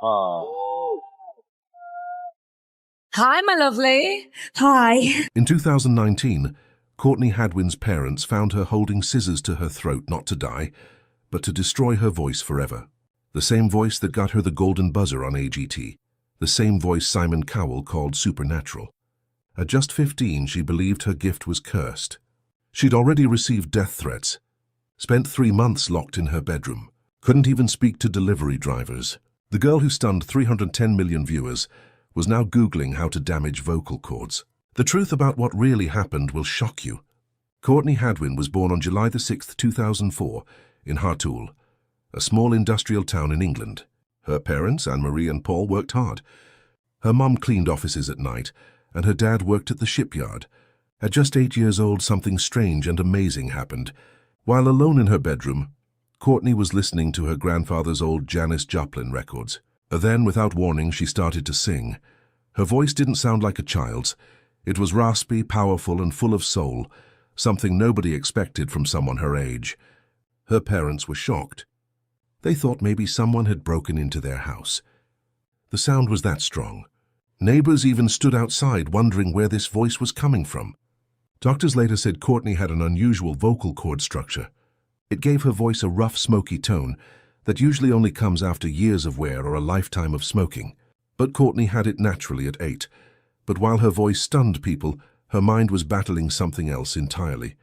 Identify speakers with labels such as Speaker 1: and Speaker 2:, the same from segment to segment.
Speaker 1: Oh.
Speaker 2: Hi, my lovely.
Speaker 3: Hi.
Speaker 4: In 2019, Courtney Hadwin's parents found her holding scissors to her throat not to die, but to destroy her voice forever. The same voice that got her the golden buzzer on AGT. The same voice Simon Cowell called supernatural. At just 15, she believed her gift was cursed. She'd already received death threats, spent 3 months locked in her bedroom, couldn't even speak to delivery drivers. The girl who stunned 310 million viewers was now Googling how to damage vocal cords. The truth about what really happened will shock you. Courtney Hadwin was born on July 6, 2004, in Hartlepool, a small industrial town in England. Her parents, Anne-Marie and Paul, worked hard. Her mum cleaned offices at night, and her dad worked at the shipyard. At just 8 years old, something strange and amazing happened. While alone in her bedroom, Courtney was listening to her grandfather's old Janis Joplin records. Then, without warning, she started to sing. Her voice didn't sound like a child's. It was raspy, powerful, and full of soul, something nobody expected from someone her age. Her parents were shocked. They thought maybe someone had broken into their house. The sound was that strong. Neighbors even stood outside wondering where this voice was coming from. Doctors later said Courtney had an unusual vocal cord structure. It gave her voice a rough, smoky tone that usually only comes after years of wear or a lifetime of smoking. But Courtney had it naturally at 8. But while her voice stunned people, her mind was battling something else entirely.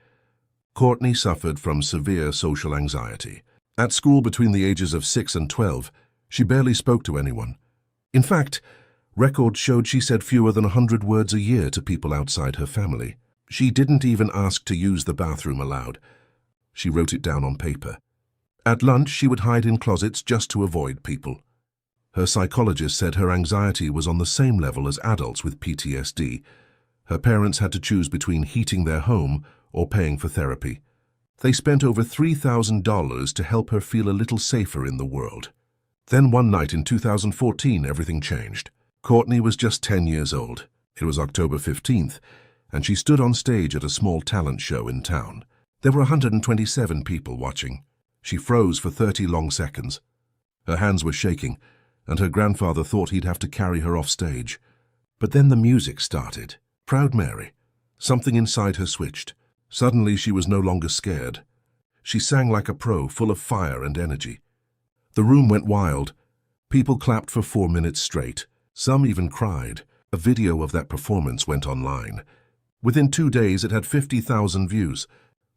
Speaker 4: Courtney suffered from severe social anxiety. At school between the ages of 6 and 12, she barely spoke to anyone. In fact, records showed she said fewer than 100 words a year to people outside her family. She didn't even ask to use the bathroom aloud. She wrote it down on paper. At lunch, she would hide in closets just to avoid people. Her psychologist said her anxiety was on the same level as adults with PTSD. Her parents had to choose between heating their home or paying for therapy. They spent over $3,000 to help her feel a little safer in the world. Then one night in 2014, everything changed. Courtney was just 10 years old. It was October 15th, and she stood on stage at a small talent show in town. There were 127 people watching. She froze for 30 long seconds. Her hands were shaking, and her grandfather thought he'd have to carry her off stage. But then the music started. Proud Mary. Something inside her switched. Suddenly she was no longer scared. She sang like a pro, full of fire and energy. The room went wild. People clapped for 4 minutes straight. Some even cried. A video of that performance went online. Within 2 days it had 50,000 views.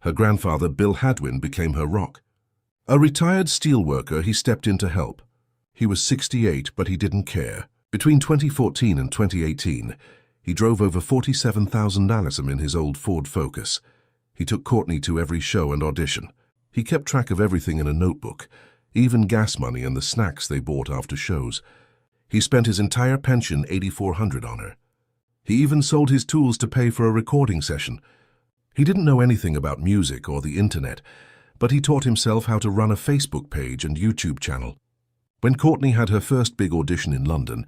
Speaker 4: Her grandfather, Bill Hadwin, became her rock. A retired steelworker, he stepped in to help. He was 68, but he didn't care. Between 2014 and 2018, he drove over 47,000 miles in his old Ford Focus. He took Courtney to every show and audition. He kept track of everything in a notebook, even gas money and the snacks they bought after shows. He spent his entire pension, $8,400, on her. He even sold his tools to pay for a recording session. He didn't know anything about music or the internet, but he taught himself how to run a Facebook page and YouTube channel. When Courtney had her first big audition in London,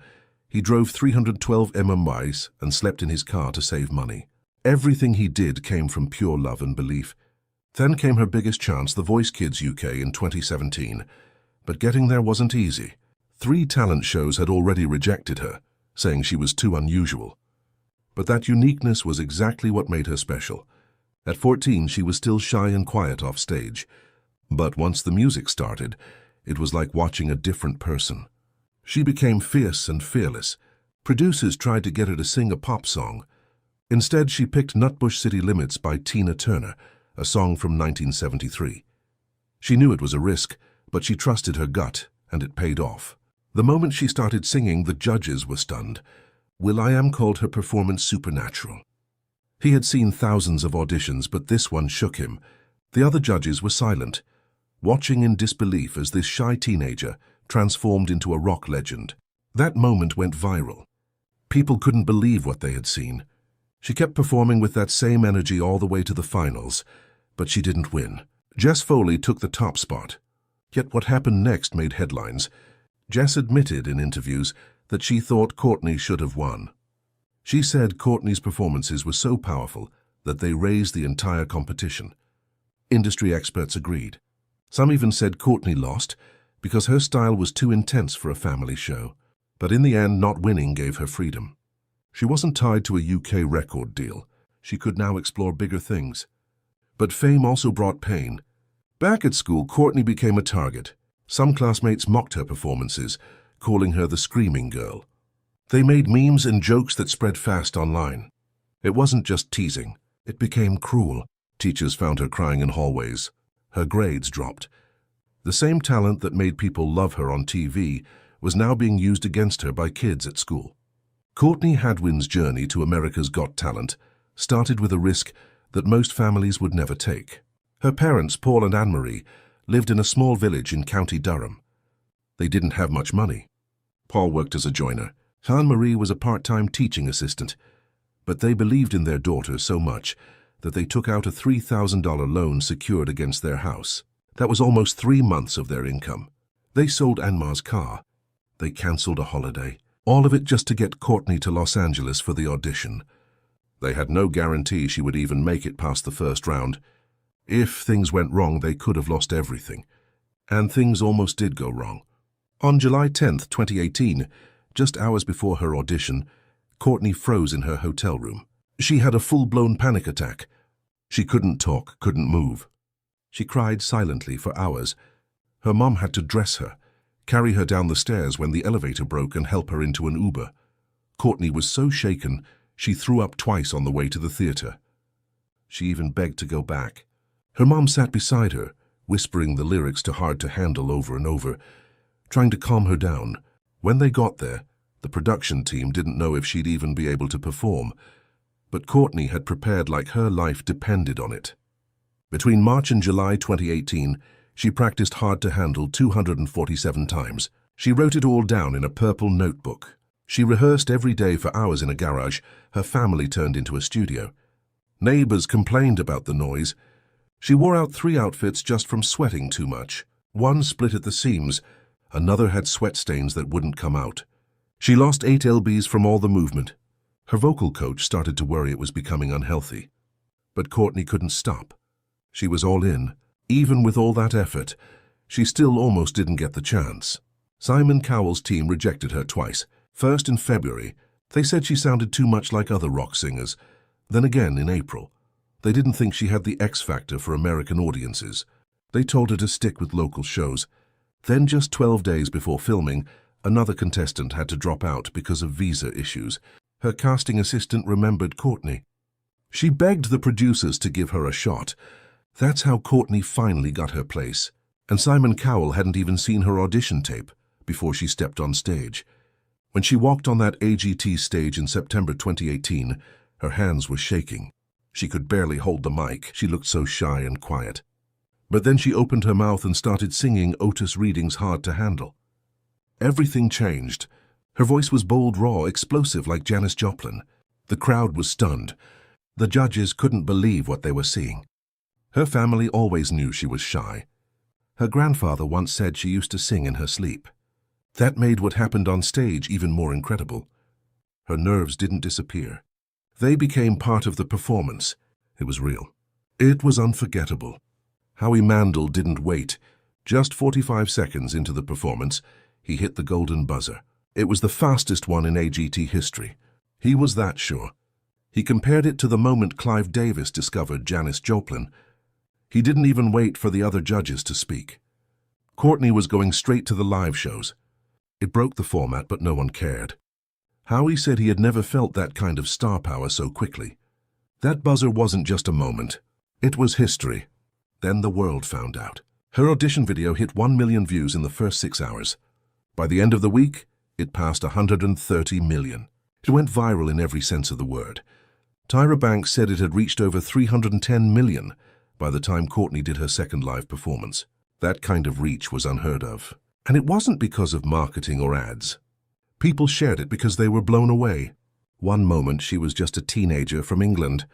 Speaker 4: he drove 312 miles and slept in his car to save money. Everything he did came from pure love and belief. Then came her biggest chance, The Voice Kids UK, in 2017. But getting there wasn't easy. 3 talent shows had already rejected her, saying she was too unusual. But that uniqueness was exactly what made her special. At 14, she was still shy and quiet off stage. But once the music started, it was like watching a different person. She became fierce and fearless. Producers tried to get her to sing a pop song. Instead, she picked Nutbush City Limits by Tina Turner, a song from 1973. She knew it was a risk, but she trusted her gut, and it paid off. The moment she started singing, the judges were stunned. will.i.am called her performance supernatural. He had seen thousands of auditions, but this one shook him. The other judges were silent, watching in disbelief as this shy teenager transformed into a rock legend. That moment went viral. People couldn't believe what they had seen. She kept performing with that same energy all the way to the finals, but she didn't win. Jess Foley took the top spot. Yet what happened next made headlines. Jess admitted in interviews that she thought Courtney should have won. She said Courtney's performances were so powerful that they raised the entire competition. Industry experts agreed. Some even said Courtney lost because her style was too intense for a family show. But in the end, not winning gave her freedom. She wasn't tied to a UK record deal. She could now explore bigger things. But fame also brought pain. Back at school, Courtney became a target. Some classmates mocked her performances, calling her the screaming girl. They made memes and jokes that spread fast online. It wasn't just teasing. It became cruel. Teachers found her crying in hallways. Her grades dropped. The same talent that made people love her on TV was now being used against her by kids at school. Courtney Hadwin's journey to America's Got Talent started with a risk that most families would never take. Her parents, Paul and Anne-Marie, lived in a small village in County Durham. They didn't have much money. Paul worked as a joiner. Anne-Marie was a part-time teaching assistant. But they believed in their daughter so much that they took out a $3,000 loan secured against their house. That was almost 3 months of their income. They sold Anne-Marie's car. They cancelled a holiday. All of it just to get Courtney to Los Angeles for the audition. They had no guarantee she would even make it past the first round. If things went wrong, they could have lost everything. And things almost did go wrong. On July 10th, 2018, just hours before her audition, Courtney froze in her hotel room. She had a full-blown panic attack. She couldn't talk, couldn't move. She cried silently for hours. Her mom had to dress her, carry her down the stairs when the elevator broke and help her into an Uber. Courtney was so shaken, she threw up twice on the way to the theater. She even begged to go back. Her mom sat beside her, whispering the lyrics to Hard to Handle over and over, trying to calm her down. When they got there, the production team didn't know if she'd even be able to perform, but Courtney had prepared like her life depended on it. Between March and July 2018, she practiced Hard to Handle 247 times. She wrote it all down in a purple notebook. She rehearsed every day for hours in a garage her family turned into a studio. Neighbors complained about the noise. She wore out 3 outfits just from sweating too much. One split at the seams, another had sweat stains that wouldn't come out. She lost 8 lbs from all the movement. Her vocal coach started to worry it was becoming unhealthy. But Courtney couldn't stop. She was all in. Even with all that effort, she still almost didn't get the chance. Simon Cowell's team rejected her twice. First in February, they said she sounded too much like other rock singers. Then again in April. They didn't think she had the X factor for American audiences. They told her to stick with local shows. Then just 12 days before filming, another contestant had to drop out because of visa issues. Her casting assistant remembered Courtney. She begged the producers to give her a shot. That's how Courtney finally got her place. And Simon Cowell hadn't even seen her audition tape before she stepped on stage. When she walked on that AGT stage in September 2018, her hands were shaking. She could barely hold the mic. She looked so shy and quiet. But then she opened her mouth and started singing Otis Redding's Hard to Handle. Everything changed. Her voice was bold, raw, explosive like Janis Joplin. The crowd was stunned. The judges couldn't believe what they were seeing. Her family always knew she was shy. Her grandfather once said she used to sing in her sleep. That made what happened on stage even more incredible. Her nerves didn't disappear. They became part of the performance. It was real. It was unforgettable. Howie Mandel didn't wait. Just 45 seconds into the performance, he hit the golden buzzer. It was the fastest one in AGT history. He was that sure. He compared it to the moment Clive Davis discovered Janis Joplin. He didn't even wait for the other judges to speak. Courtney was going straight to the live shows. It broke the format, but no one cared. Howie said he had never felt that kind of star power so quickly. That buzzer wasn't just a moment. It was history. Then the world found out. Her audition video hit 1 million views in the first 6 hours. By the end of the week, it passed 130 million. It went viral in every sense of the word. Tyra Banks said it had reached over 310 million by the time Courtney did her second live performance. That kind of reach was unheard of. And it wasn't because of marketing or ads. People shared it because they were blown away. One moment she was just a teenager from England.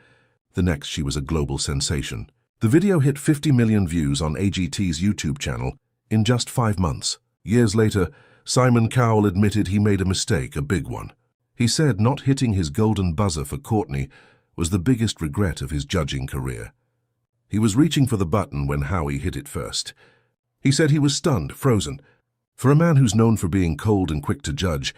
Speaker 4: The next she was a global sensation. The video hit 50 million views on AGT's YouTube channel in just 5 months. Years later, Simon Cowell admitted he made a mistake, a big one. He said not hitting his golden buzzer for Courtney was the biggest regret of his judging career. He was reaching for the button when Howie hit it first. He said he was stunned, frozen, For a man who's known for being cold and quick to judge,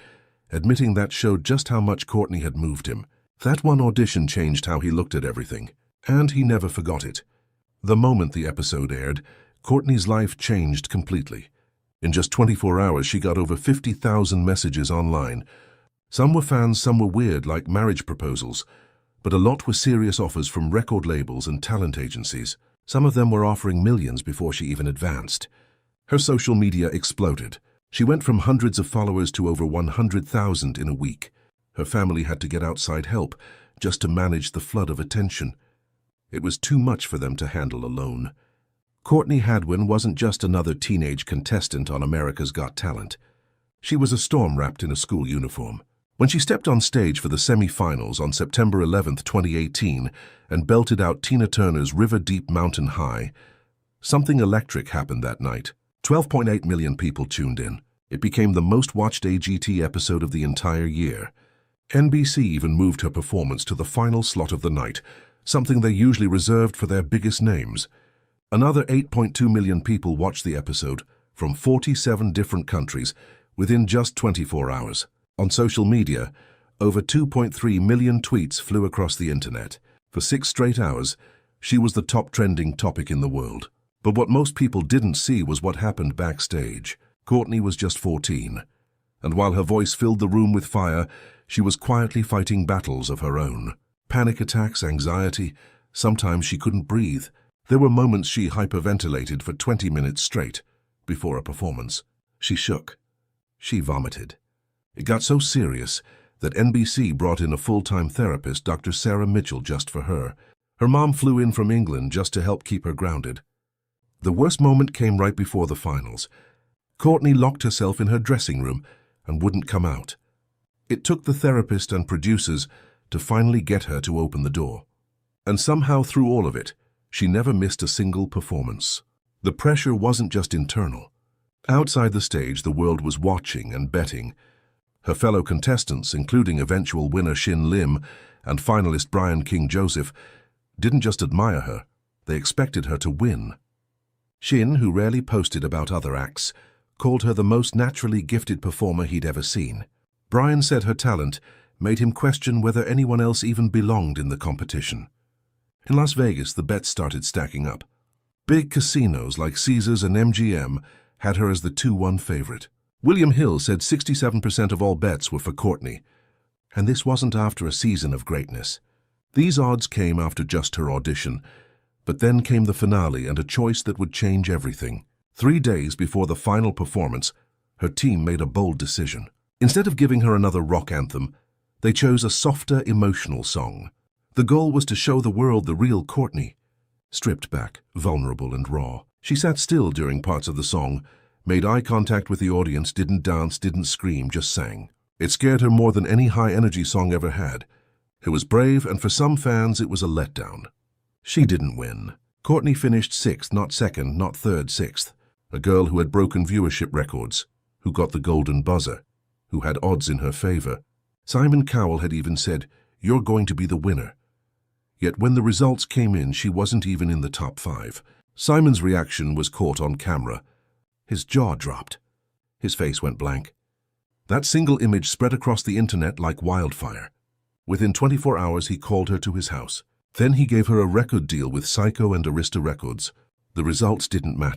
Speaker 4: admitting that showed just how much Courtney had moved him. That one audition changed how he looked at everything, and he never forgot it. The moment the episode aired, Courtney's life changed completely. In just 24 hours, she got over 50,000 messages online. Some were fans, some were weird, like marriage proposals, but a lot were serious offers from record labels and talent agencies. Some of them were offering millions before she even advanced. Her social media exploded. She went from hundreds of followers to over 100,000 in a week. Her family had to get outside help just to manage the flood of attention. It was too much for them to handle alone. Courtney Hadwin wasn't just another teenage contestant on America's Got Talent. She was a storm wrapped in a school uniform. When she stepped on stage for the semi-finals on September 11, 2018, and belted out Tina Turner's River Deep Mountain High, something electric happened that night. 12.8 million people tuned in. It became the most-watched AGT episode of the entire year. NBC even moved her performance to the final slot of the night, something they usually reserved for their biggest names. Another 8.2 million people watched the episode from 47 different countries within just 24 hours. On social media, over 2.3 million tweets flew across the internet. For 6 straight hours, she was the top trending topic in the world. But what most people didn't see was what happened backstage. Courtney was just 14, and while her voice filled the room with fire, she was quietly fighting battles of her own. Panic attacks, anxiety, sometimes she couldn't breathe. There were moments she hyperventilated for 20 minutes straight. Before a performance, she shook. She vomited. It got so serious that NBC brought in a full-time therapist, Dr. Sarah Mitchell, just for her. Her mom flew in from England just to help keep her grounded. The worst moment came right before the finals. Courtney locked herself in her dressing room and wouldn't come out. It took the therapist and producers to finally get her to open the door. And somehow through all of it, she never missed a single performance. The pressure wasn't just internal. Outside the stage, the world was watching and betting. Her fellow contestants, including eventual winner Shin Lim and finalist Brian King Joseph, didn't just admire her, they expected her to win. Shin, who rarely posted about other acts, called her the most naturally gifted performer he'd ever seen. Brian said her talent made him question whether anyone else even belonged in the competition. In Las Vegas, the bets started stacking up. Big casinos like Caesars and MGM had her as the 2-1 favorite. William Hill said 67% of all bets were for Courtney, and this wasn't after a season of greatness. These odds came after just her audition, but then came the finale and a choice that would change everything. 3 days before the final performance, her team made a bold decision. Instead of giving her another rock anthem, they chose a softer, emotional song. The goal was to show the world the real Courtney, stripped back, vulnerable and raw. She sat still during parts of the song, made eye contact with the audience, didn't dance, didn't scream, just sang. It scared her more than any high-energy song ever had. It was brave, and for some fans it was a letdown. She didn't win. Courtney finished 6th, not 2nd, not 3rd, 6th. A girl who had broken viewership records, who got the golden buzzer, who had odds in her favor. Simon Cowell had even said, "You're going to be the winner." Yet when the results came in, she wasn't even in the top 5. Simon's reaction was caught on camera. His jaw dropped. His face went blank. That single image spread across the internet like wildfire. Within 24 hours, he called her to his house. Then he gave her a record deal with Psycho and Arista Records. The results didn't matter.